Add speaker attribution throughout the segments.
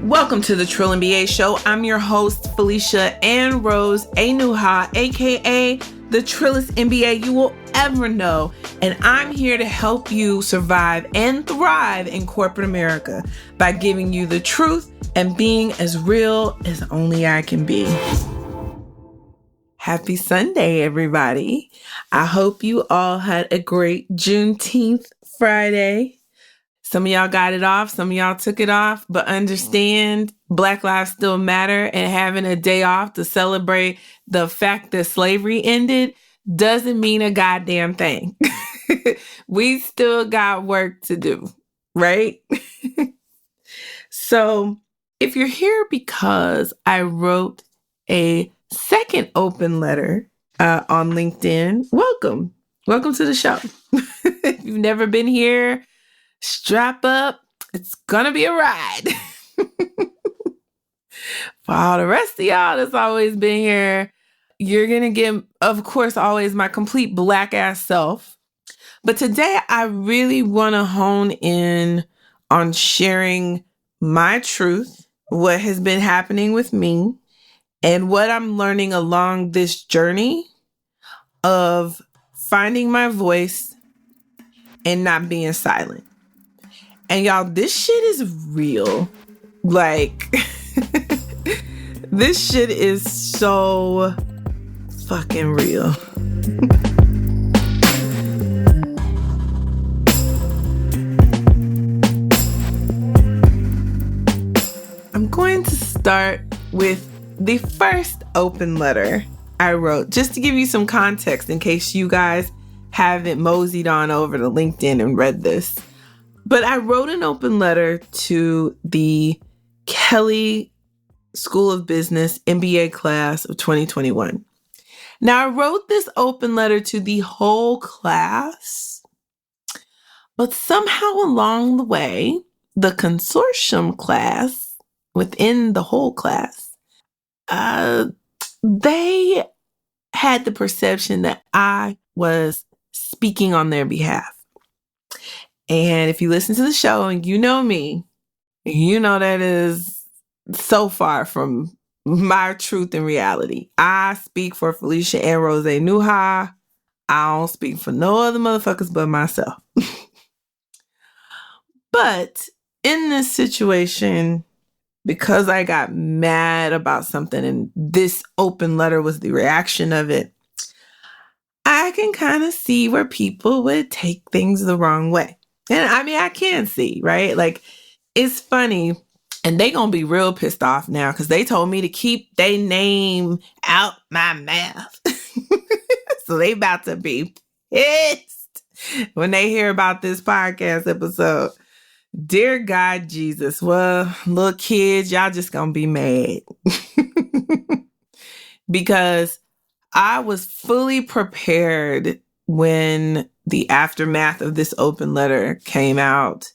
Speaker 1: Welcome to the Trill MBA Show. I'm your host, Felicia Ann Rose Enuha, aka the Trillest MBA you will ever know. And I'm here to help you survive and thrive in corporate America by giving you the truth and being as real as only I can be. Happy Sunday, everybody. I hope you all had a great Juneteenth Friday. Some of y'all got it off, some of y'all took it off, but understand Black lives still matter, and having a day off to celebrate the fact that slavery ended doesn't mean a goddamn thing. We still got work to do, right? So if you're here because I wrote a second open letter on LinkedIn, welcome. Welcome to the show. If you've never been here, strap up. It's gonna be a ride. For all the rest of y'all that's always been here, you're gonna get, of course, always my complete Black ass self. But today I really want to hone in on sharing my truth, what has been happening with me, and what I'm learning along this journey of finding my voice and not being silent. And y'all, this shit is real. Like, this shit is so fucking real. I'm going to start with the first open letter I wrote, just to give you some context in case you guys haven't moseyed on over to LinkedIn and read this. But I wrote an open letter to the Kelley School of Business MBA class of 2021. Now, I wrote this open letter to the whole class, but somehow along the way, the consortium class within the whole class, they had the perception that I was speaking on their behalf. And if you listen to the show and you know me, you know that is so far from my truth and reality. I speak for Felicia Ann Rose Enuha. I don't speak for no other motherfuckers but myself. But in this situation, because I got mad about something and this open letter was the reaction of it, I can kind of see where people would take things the wrong way. And I mean, I can see, right? Like, it's funny. And they gonna be real pissed off now because they told me to keep their name out my mouth. So they about to be pissed when they hear about this podcast episode. Dear God Jesus, well, little kids, y'all just gonna be mad. Because I was fully prepared when the aftermath of this open letter came out.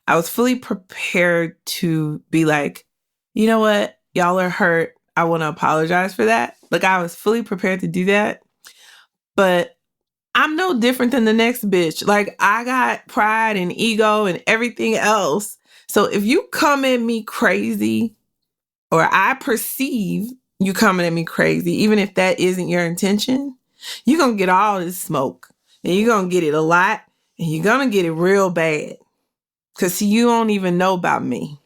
Speaker 1: I was fully prepared to be like, you know what? Y'all are hurt. I want to apologize for that. Like, I was fully prepared to do that. But I'm no different than the next bitch. Like, I got pride and ego and everything else. So if you come at me crazy, or I perceive you coming at me crazy, even if that isn't your intention, you're going to get all this smoke. And you're going to get it a lot. And you're going to get it real bad. Because you don't even know about me.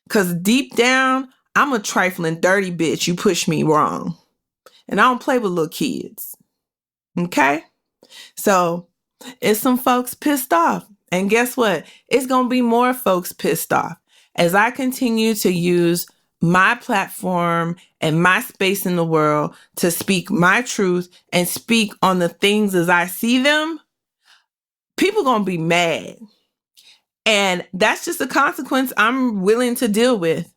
Speaker 1: Because deep down, I'm a trifling, dirty bitch. You push me wrong. And I don't play with little kids. Okay? So, it's some folks pissed off. And guess what? It's going to be more folks pissed off. As I continue to use my platform and my space in the world to speak my truth and speak on the things as I see them, people going to be mad. And that's just a consequence I'm willing to deal with.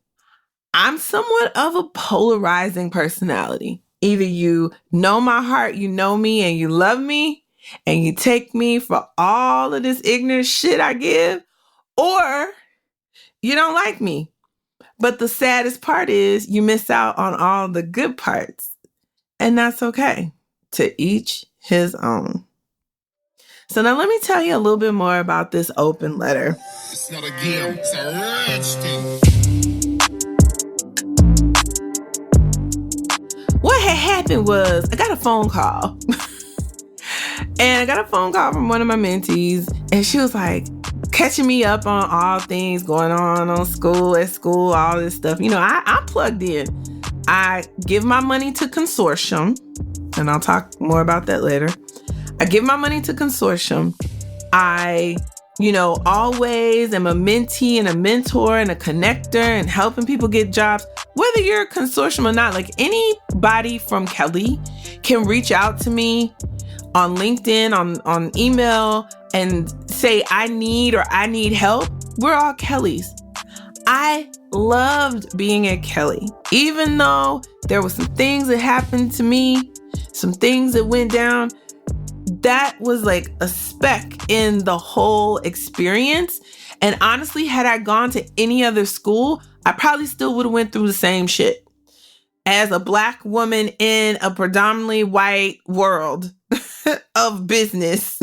Speaker 1: I'm somewhat of a polarizing personality. Either you know my heart, you know me, and you love me, and you take me for all of this ignorant shit I give, or you don't like me. But the saddest part is you miss out on all the good parts. And that's okay. To each his own. So now let me tell you a little bit more about this open letter.
Speaker 2: It's not a game, it's a rich thing.
Speaker 1: happened was I got a phone call. And I got a phone call from one of my mentees, and she was like catching me up on all things going on at school, all this stuff. I'm plugged in. I give my money to consortium, and I'll talk more about that later. I give my money to consortium. I, always am a mentee and a mentor and a connector and helping people get jobs. Whether you're a consortium or not, like anybody from Kelly can reach out to me on LinkedIn, on email, and say, I need help. We're all Kellys. I loved being at Kelly, even though there were some things that happened to me, some things that went down. That was like a speck in the whole experience. And honestly, had I gone to any other school, I probably still would have went through the same shit. As a Black woman in a predominantly white world of business,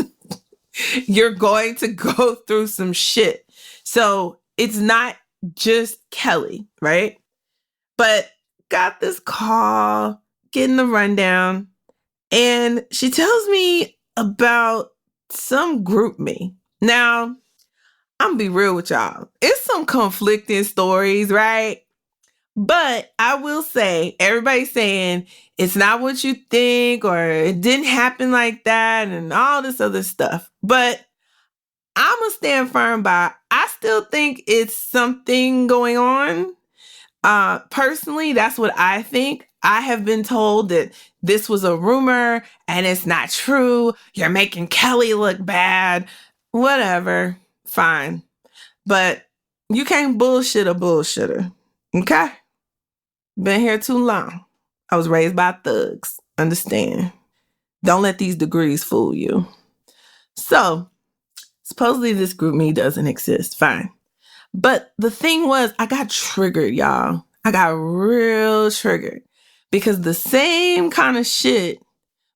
Speaker 1: you're going to go through some shit. So it's not just Kelly, right? But got this call, getting the rundown, and she tells me about some group me. Now, I'm gonna be real with y'all. It's some conflicting stories, right? But I will say, everybody's saying it's not what you think, or it didn't happen like that, and all this other stuff. But I'm going to stand firm by, I still think it's something going on. Personally, that's what I think. I have been told that this was a rumor and it's not true. You're making Kelly look bad. Whatever. Fine. But you can't bullshit a bullshitter. Okay? Been here too long. I was raised by thugs. Understand? Don't let these degrees fool you. So, supposedly this group me doesn't exist. Fine. But the thing was, I got triggered, y'all. I got real triggered because the same kind of shit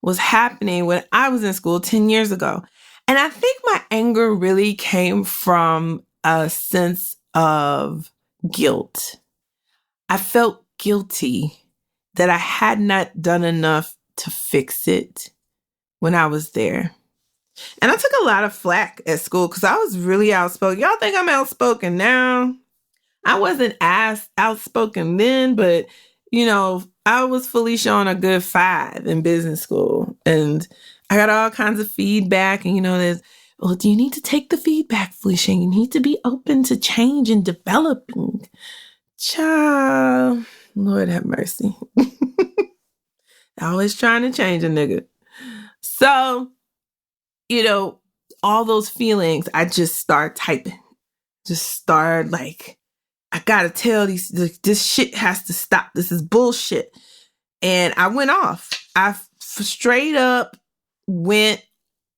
Speaker 1: was happening when I was in school 10 years ago. And I think my anger really came from a sense of guilt. I felt guilty that I had not done enough to fix it when I was there. And I took a lot of flack at school because I was really outspoken. Y'all think I'm outspoken now? I wasn't as outspoken then, but, I was Felicia on a good 5 in business school. And I got all kinds of feedback. And, there's, well, do you need to take the feedback, Felicia? You need to be open to change and developing. Child, Lord have mercy. Always trying to change a nigga. So, all those feelings, I just start typing. Just start like, I gotta tell this shit has to stop. This is bullshit. And I went off. I straight up went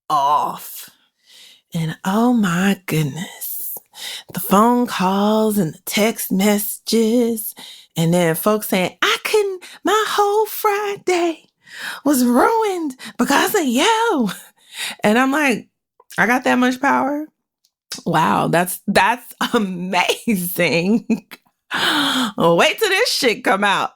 Speaker 1: off. And oh my goodness, the phone calls and the text messages, and then folks saying, my whole Friday was ruined because of you. And I'm like, I got that much power? Wow, that's amazing. Wait till this shit come out.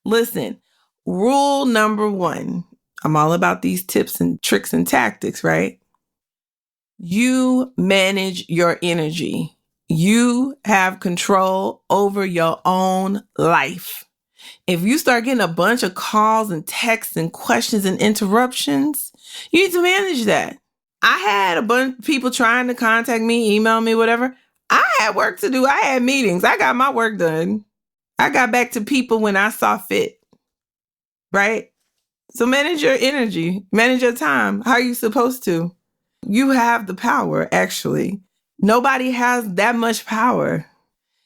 Speaker 1: Listen, rule number 1. I'm all about these tips and tricks and tactics, right? You manage your energy. You have control over your own life. If you start getting a bunch of calls and texts and questions and interruptions, you need to manage that. I had a bunch of people trying to contact me, email me, whatever. I had work to do. I had meetings. I got my work done. I got back to people when I saw fit. Right? So manage your energy. Manage your time. How are you supposed to? You have the power, actually. Nobody has that much power.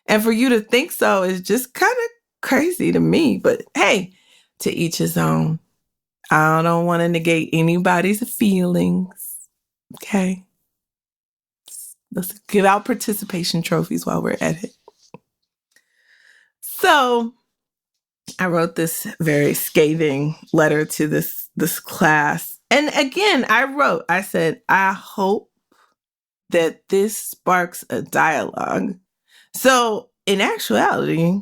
Speaker 1: And for you to think so is just kind of crazy to me. But hey, to each his own. I don't want to negate anybody's feelings. Okay? Let's give out participation trophies while we're at it. So I wrote this very scathing letter to this class. And again, I said, I hope that this sparks a dialogue. So in actuality,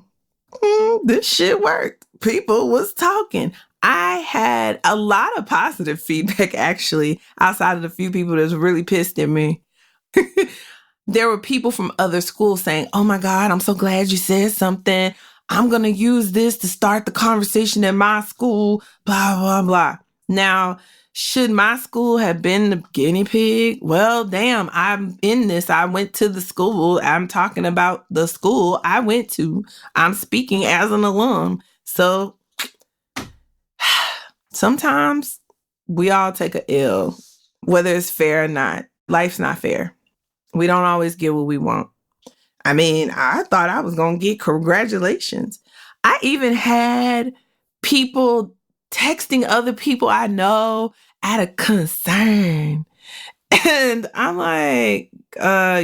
Speaker 1: this shit worked. People was talking. I had a lot of positive feedback, actually, outside of the few people that was really pissed at me. There were people from other schools saying, oh my God, I'm so glad you said something. I'm going to use this to start the conversation in my school, blah, blah, blah. Now, should my school have been the guinea pig? Well, damn, I'm in this. I went to the school. I'm talking about the school I went to. I'm speaking as an alum. So sometimes we all take a L, whether it's fair or not. Life's not fair. We don't always get what we want. I mean, I thought I was going to get congratulations. I even had people texting other people I know out of concern. And I'm like,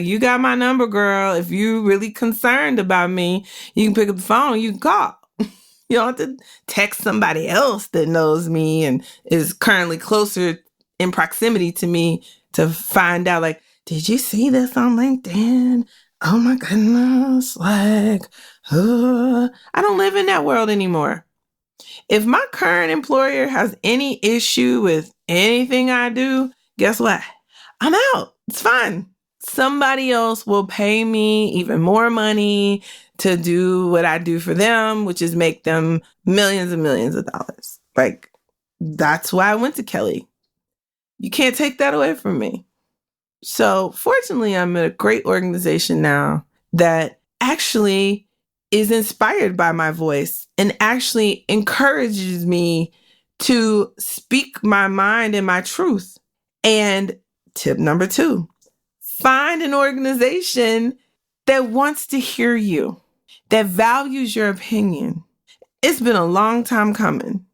Speaker 1: you got my number, girl. If you really concerned about me, you can pick up the phone, you can call. You don't have to text somebody else that knows me and is currently closer in proximity to me to find out, like, did you see this on LinkedIn? Oh my goodness. Like, I don't live in that world anymore. If my current employer has any issue with anything I do, guess what? I'm out. It's fine. Somebody else will pay me even more money to do what I do for them, which is make them millions and millions of dollars. Like, that's why I went to Kelly. You can't take that away from me. So fortunately, I'm at a great organization now that actually is inspired by my voice and actually encourages me to speak my mind and my truth. And tip number 2, find an organization that wants to hear you, that values your opinion. It's been a long time coming.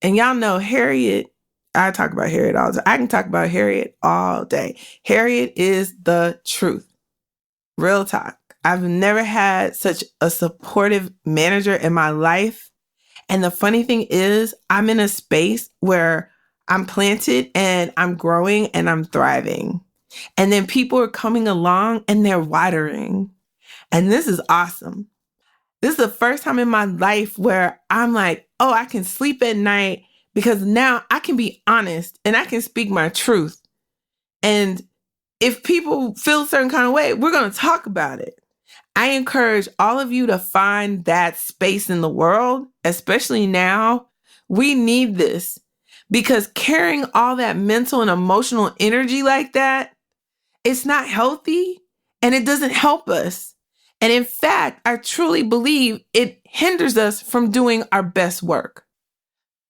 Speaker 1: And y'all know Harriet, I talk about Harriet all the time. I can talk about Harriet all day. Harriet is the truth. Real talk. I've never had such a supportive manager in my life. And the funny thing is, I'm in a space where I'm planted and I'm growing and I'm thriving. And then people are coming along and they're watering. And this is awesome. This is the first time in my life where I'm like, oh, I can sleep at night because now I can be honest and I can speak my truth. And if people feel a certain kind of way, we're going to talk about it. I encourage all of you to find that space in the world, especially now. We need this because carrying all that mental and emotional energy like that, it's not healthy and it doesn't help us. And in fact, I truly believe it hinders us from doing our best work.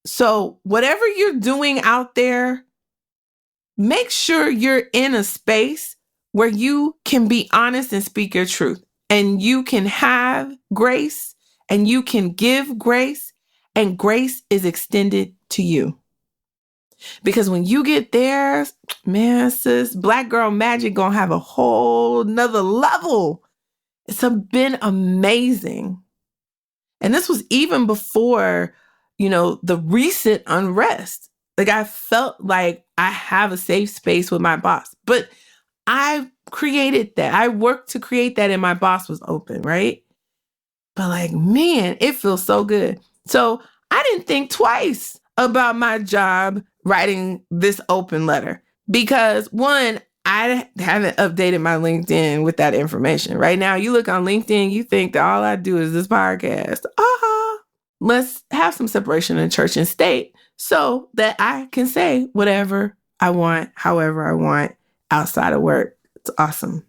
Speaker 1: So whatever you're doing out there, make sure you're in a space where you can be honest and speak your truth. And you can have grace and you can give grace, and grace is extended to you. Because when you get there, man, sis, Black girl magic gonna have a whole nother level. It's been amazing. And this was even before, the recent unrest. Like, I felt like I have a safe space with my boss, but I created that. I worked to create that and my boss was open, right? But like, man, it feels so good. So I didn't think twice about my job writing this open letter because, one, I haven't updated my LinkedIn with that information. Right now, you look on LinkedIn, you think that all I do is this podcast. Let's have some separation in church and state so that I can say whatever I want, however I want, outside of work. It's awesome.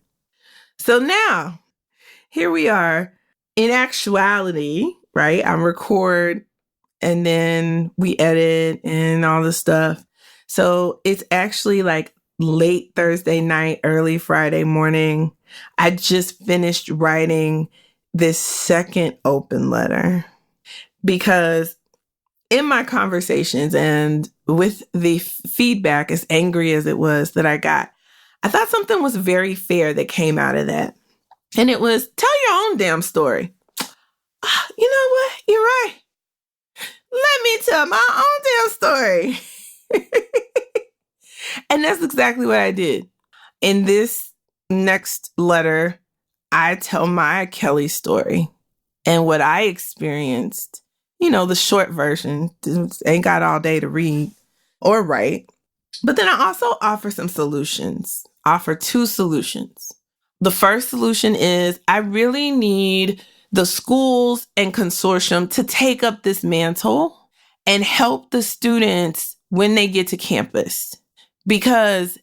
Speaker 1: So now, here we are. In actuality, right? I record and then we edit and all this stuff. So it's actually like late Thursday night, early Friday morning. I just finished writing this second open letter because in my conversations and with the feedback, as angry as it was that I got, I thought something was very fair that came out of that. And it was, tell your own damn story. You know what? You're right. Let me tell my own damn story. And that's exactly what I did. In this next letter, I tell my Kelly story. And what I experienced, you know, the short version, ain't got all day to read or write. But then I also offer some solutions, offer two solutions. The first solution is I really need the schools and consortium to take up this mantle and help the students when they get to campus. Because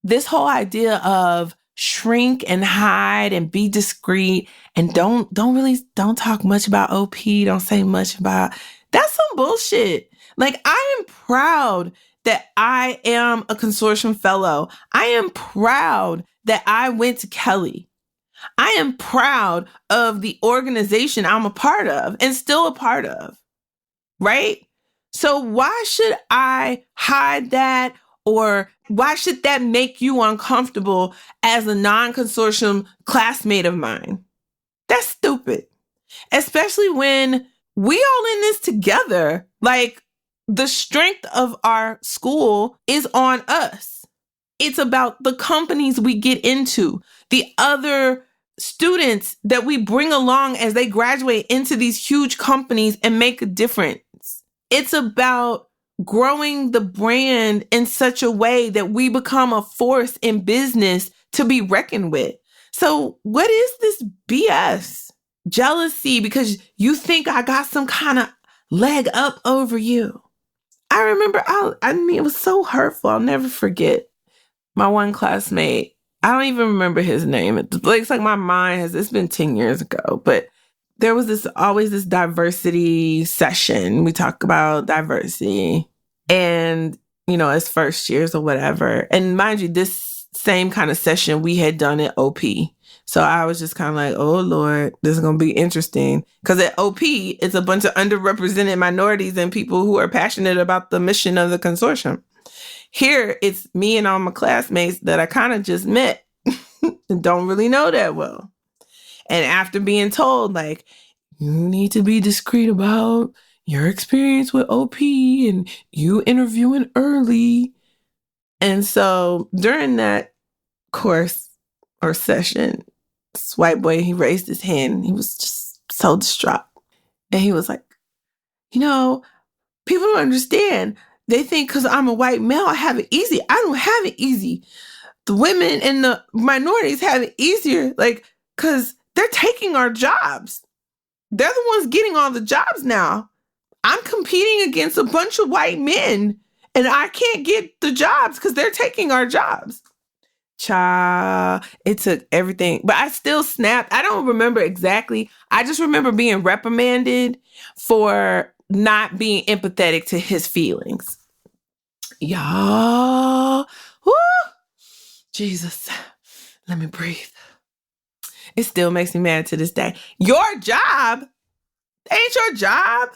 Speaker 1: this whole idea of shrink and hide and be discreet and don't talk much about OP, don't say much about, that's some bullshit. Like, I am proud that I am a consortium fellow. I am proud that I went to Kelly. I am proud of the organization I'm a part of and still a part of, right? So why should I hide that, or why should that make you uncomfortable as a non-consortium classmate of mine? That's stupid. Especially when we all in this together. Like, the strength of our school is on us. It's about the companies we get into, the other students that we bring along as they graduate into these huge companies and make a difference. It's about growing the brand in such a way that we become a force in business to be reckoned with. So what is this BS? Jealousy because you think I got some kind of leg up over you. I remember, I mean, it was so hurtful. I'll never forget my one classmate. I don't even remember his name. It's like my mind it's been 10 years ago, but there was always this diversity session. We talk about diversity and, you know, as first years or whatever. And mind you, this same kind of session we had done at OP. So I was just kind of like, oh, Lord, this is going to be interesting. Because at OP, it's a bunch of underrepresented minorities and people who are passionate about the mission of the consortium. Here, it's me and all my classmates that I kind of just met and don't really know that well. And after being told, like, you need to be discreet about your experience with OP and you interviewing early. And so during that course or session, this white boy, he raised his hand. He was just so distraught. And he was like, you know, people don't understand. They think because I'm a white male, I have it easy. I don't have it easy. The women and the minorities have it easier, like, because they're taking our jobs. They're the ones getting all the jobs now. I'm competing against a bunch of white men, and I can't get the jobs because they're taking our jobs. Child, it took everything. But I still snapped. I don't remember exactly. I just remember being reprimanded for not being empathetic to his feelings. Y'all, whoo, Jesus, let me breathe. It still makes me mad to this day. Your job ain't your job.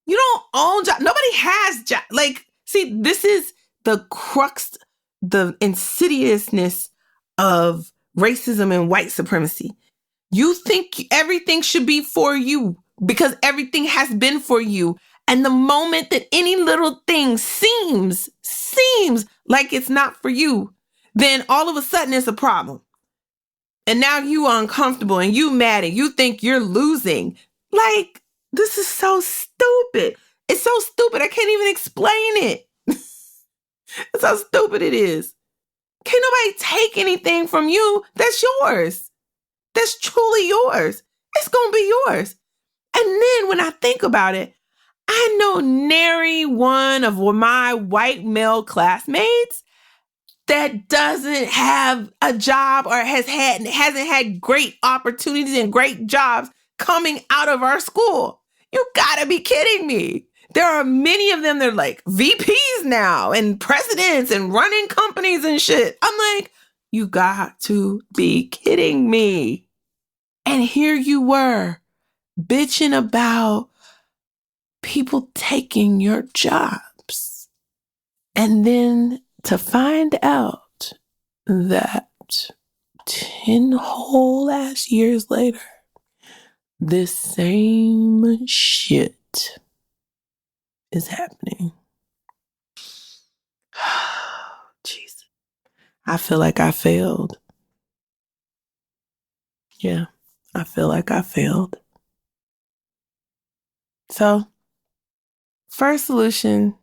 Speaker 1: You don't own job. Nobody has job. Like, see, this is the crux, the insidiousness of racism and white supremacy. You think everything should be for you because everything has been for you. And the moment that any little thing seems like it's not for you, then all of a sudden it's a problem. And now you are uncomfortable and you mad and you think you're losing. Like, this is so stupid. It's so stupid. I can't even explain it. That's how stupid it is. Can't nobody take anything from you. That's yours. That's truly yours. It's going to be yours. And then when I think about it, I know nary one of my white male classmates that doesn't have a job or hasn't had great opportunities and great jobs coming out of our school. You gotta be kidding me. There are many of them that are like VPs now and presidents and running companies and shit. I'm like, you got to be kidding me. And here you were bitching about people taking your jobs. And then to find out that 10 whole ass years later, this same shit is happening. Jesus. I feel like I failed. Yeah, I feel like I failed. So, first solution,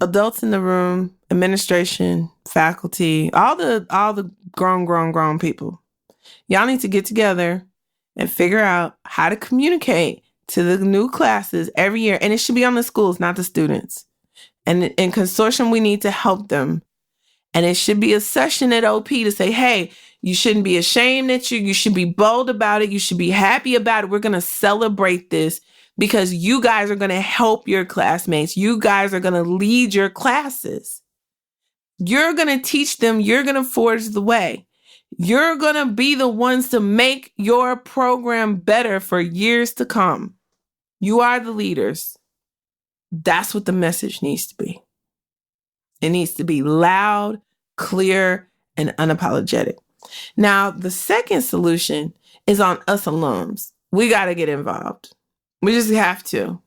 Speaker 1: adults in the room, administration, faculty, all the grown people. Y'all need to get together and figure out how to communicate to the new classes every year. And it should be on the schools, not the students. And in consortium, we need to help them. And it should be a session at OP to say, hey, you shouldn't be ashamed that you should be bold about it. You should be happy about it. We're going to celebrate this because you guys are going to help your classmates. You guys are going to lead your classes. You're going to teach them. You're going to forge the way. You're going to be the ones to make your program better for years to come. You are the leaders. That's what the message needs to be. It needs to be loud, clear, and unapologetic. Now, the second solution is on us alums. We got to get involved. We just have to.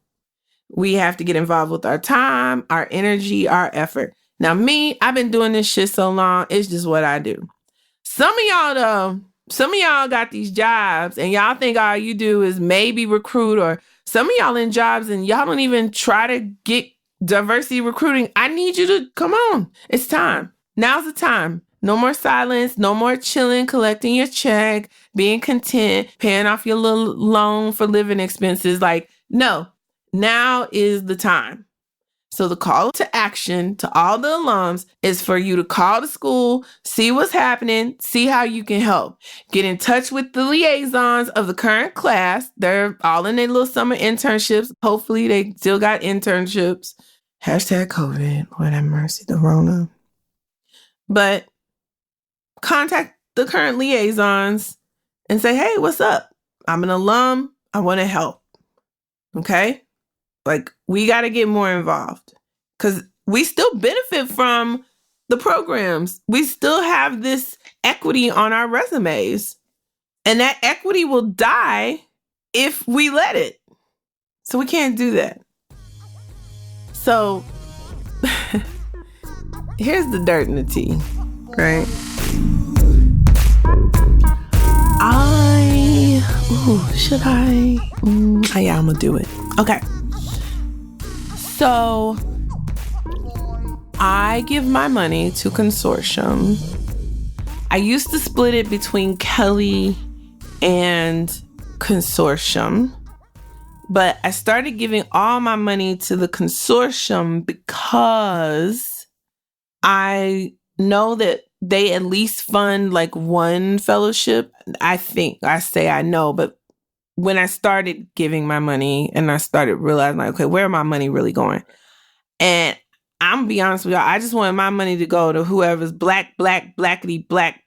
Speaker 1: We have to get involved with our time, our energy, our effort. Now, me, I've been doing this shit so long, it's just what I do. Some of y'all, though, got these jobs and y'all think all you do is maybe recruit, or some of y'all in jobs and y'all don't even try to get diversity recruiting. I need you to come on. It's time. Now's the time. No more silence. No more chilling, collecting your check, being content, paying off your little loan for living expenses. Like, no, now is the time. So the call to action to all the alums is for you to call the school, see what's happening, see how you can help. Get in touch with the liaisons of the current class. They're all in their little summer internships. Hopefully they still got internships. Hashtag COVID. Lord have mercy, the Rona. But contact the current liaisons and say, hey, what's up? I'm an alum. I want to help. Okay? Like, we got to get more involved because we still benefit from the programs. We still have this equity on our resumes, and that equity will die if we let it. So we can't do that. So here's the dirt and the tea, right? Should I? Yeah, I'm going to do it. Okay. So I give my money to consortium. I used to split it between Kelly and consortium, but I started giving all my money to the consortium because I know that they at least fund like one fellowship. I know, but when I started giving my money and I started realizing, like, okay, where are my money really going? And I'm gonna be honest with y'all, I just wanted my money to go to whoever's blackity, black,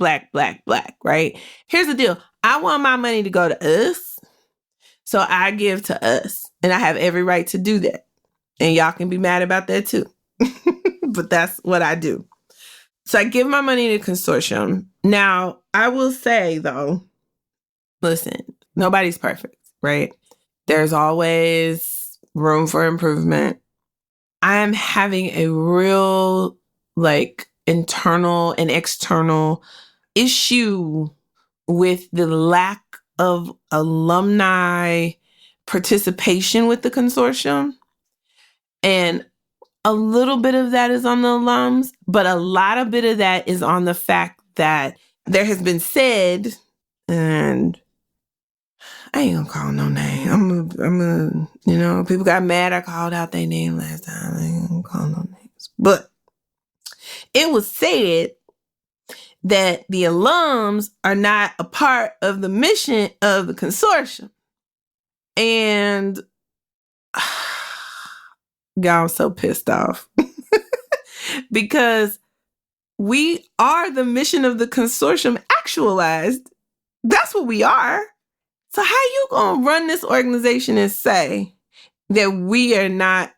Speaker 1: right? Here's the deal. I want my money to go to us. So I give to us. And I have every right to do that. And y'all can be mad about that too. But that's what I do. So I give my money to consortium. Now, I will say, though, listen, nobody's perfect, right? There's always room for improvement. I am having a real, internal and external issue with the lack of alumni participation with the consortium. And a little bit of that is on the alums, but a lot of bit of that is on the fact that there has been said, and I ain't gonna call no name. People got mad I called out their name last time. I ain't gonna call no names. But it was said that the alums are not a part of the mission of the consortium. And y'all, I'm so pissed off because we are the mission of the consortium actualized. That's what we are. So how you gonna run this organization and say that we are not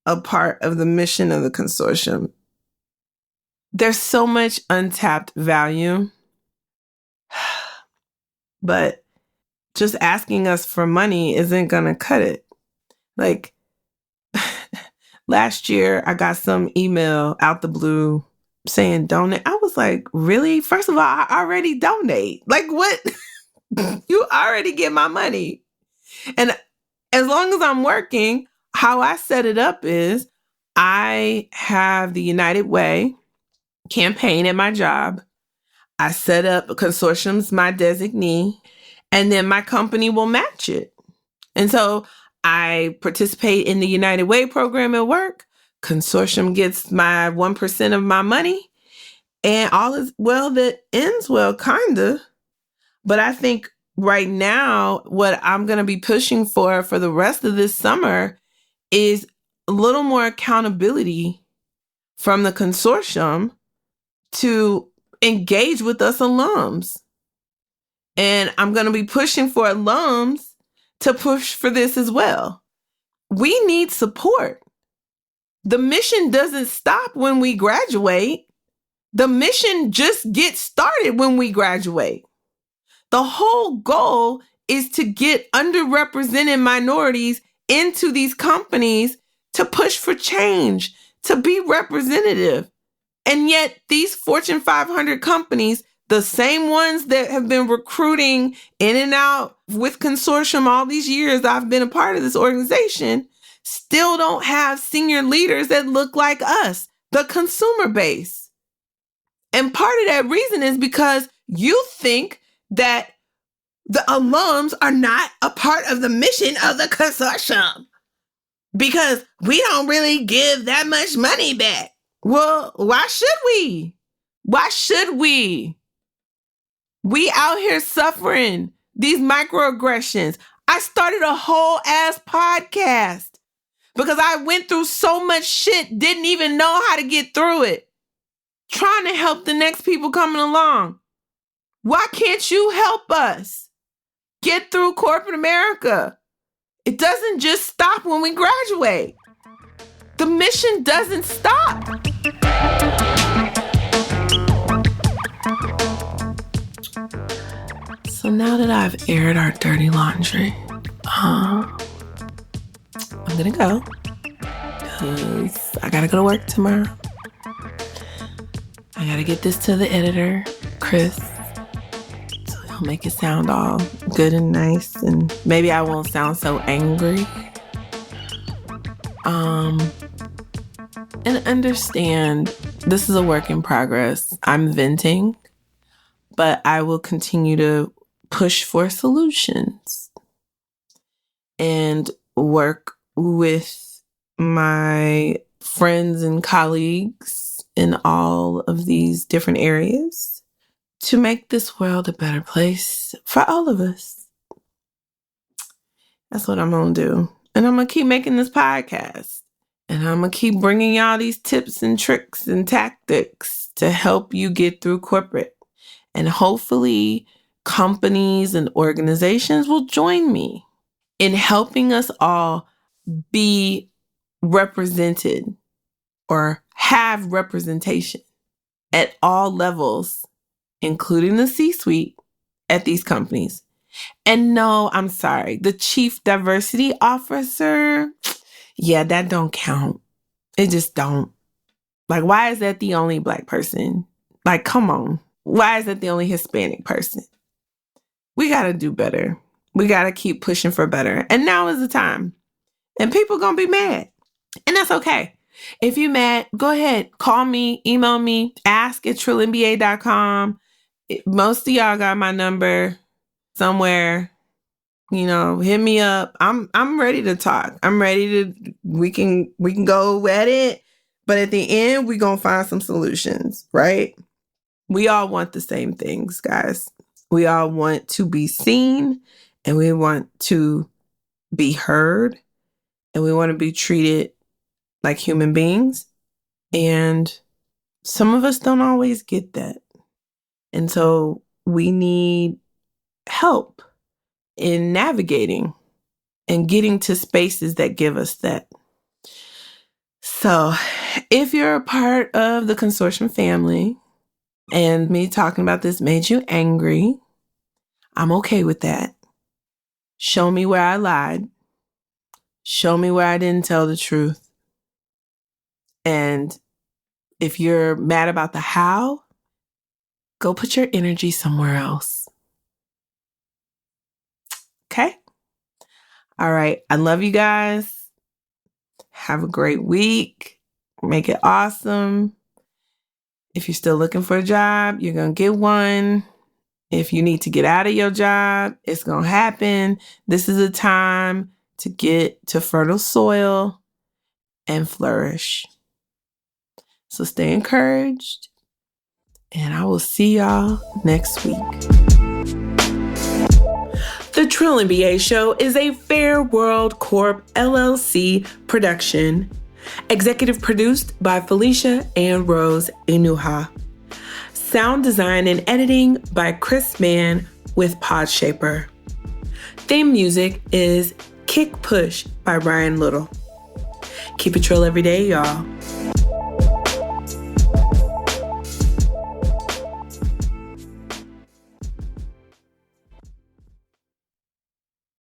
Speaker 1: a part of the mission of the consortium? There's so much untapped value, but just asking us for money isn't gonna cut it. Like, last year, I got some email out the blue saying donate. I was like, really? First of all, I already donate. Like, what? You already get my money. And as long as I'm working, how I set it up is I have the United Way campaign at my job. I set up a consortium's my designee, and then my company will match it. And so I participate in the United Way program at work. Consortium gets my 1% of my money, and all is well that ends well, kinda. But I think right now, what I'm going to be pushing for the rest of this summer is a little more accountability from the consortium to engage with us alums. And I'm going to be pushing for alums to push for this as well. We need support. The mission doesn't stop when we graduate. The mission just gets started when we graduate. The whole goal is to get underrepresented minorities into these companies to push for change, to be representative. And yet these Fortune 500 companies, the same ones that have been recruiting in and out with consortium all these years I've been a part of this organization, still don't have senior leaders that look like us, the consumer base. And part of that reason is because you think that the alums are not a part of the mission of the consortium because we don't really give that much money back. Well, why should we? Why should we? We out here suffering these microaggressions. I started a whole ass podcast because I went through so much shit, didn't even know how to get through it. Trying to help the next people coming along. Why can't you help us get through corporate America? It doesn't just stop when we graduate. The mission doesn't stop. So now that I've aired our dirty laundry, I'm gonna go because I gotta go to work tomorrow. I gotta get this to the editor, Chris, so he'll make it sound all good and nice, and maybe I won't sound so angry. And understand this is a work in progress. I'm venting, but I will continue to push for solutions and work with my friends and colleagues in all of these different areas to make this world a better place for all of us. That's what I'm going to do. And I'm going to keep making this podcast. And I'm going to keep bringing y'all these tips and tricks and tactics to help you get through corporate. And hopefully companies and organizations will join me in helping us all be represented or have representation at all levels, including the C-suite at these companies. And no, I'm sorry, the chief diversity officer, yeah, that don't count. It just don't. Like, why is that the only Black person? Like, come on. Why is that the only Hispanic person? We got to do better. We got to keep pushing for better. And now is the time. And people going to be mad. And that's okay. If you're mad, go ahead. Call me, email me, ask@trillinba.com. Most of y'all got my number somewhere. You know, hit me up. I'm ready to talk. I'm ready to, we can go at it. But at the end, we're going to find some solutions, right? We all want the same things, guys. We all want to be seen, and we want to be heard, and we want to be treated like human beings. And some of us don't always get that. And so we need help in navigating and getting to spaces that give us that. So if you're a part of the consortium family and me talking about this made you angry, I'm okay with that. Show me where I lied. Show me where I didn't tell the truth. And if you're mad about the how, go put your energy somewhere else. Okay? All right. I love you guys. Have a great week. Make it awesome. If you're still looking for a job, you're going to get one. If you need to get out of your job, it's going to happen. This is a time to get to fertile soil and flourish. So stay encouraged, and I will see y'all next week. The Trill MBA Show is a Fair World Corp LLC production. Executive produced by Felicia and Rose Inuha. Sound design and editing by Chris Mann with Podshaper. Theme music is Kick Push by Ryan Little. Keep it trill every day, y'all.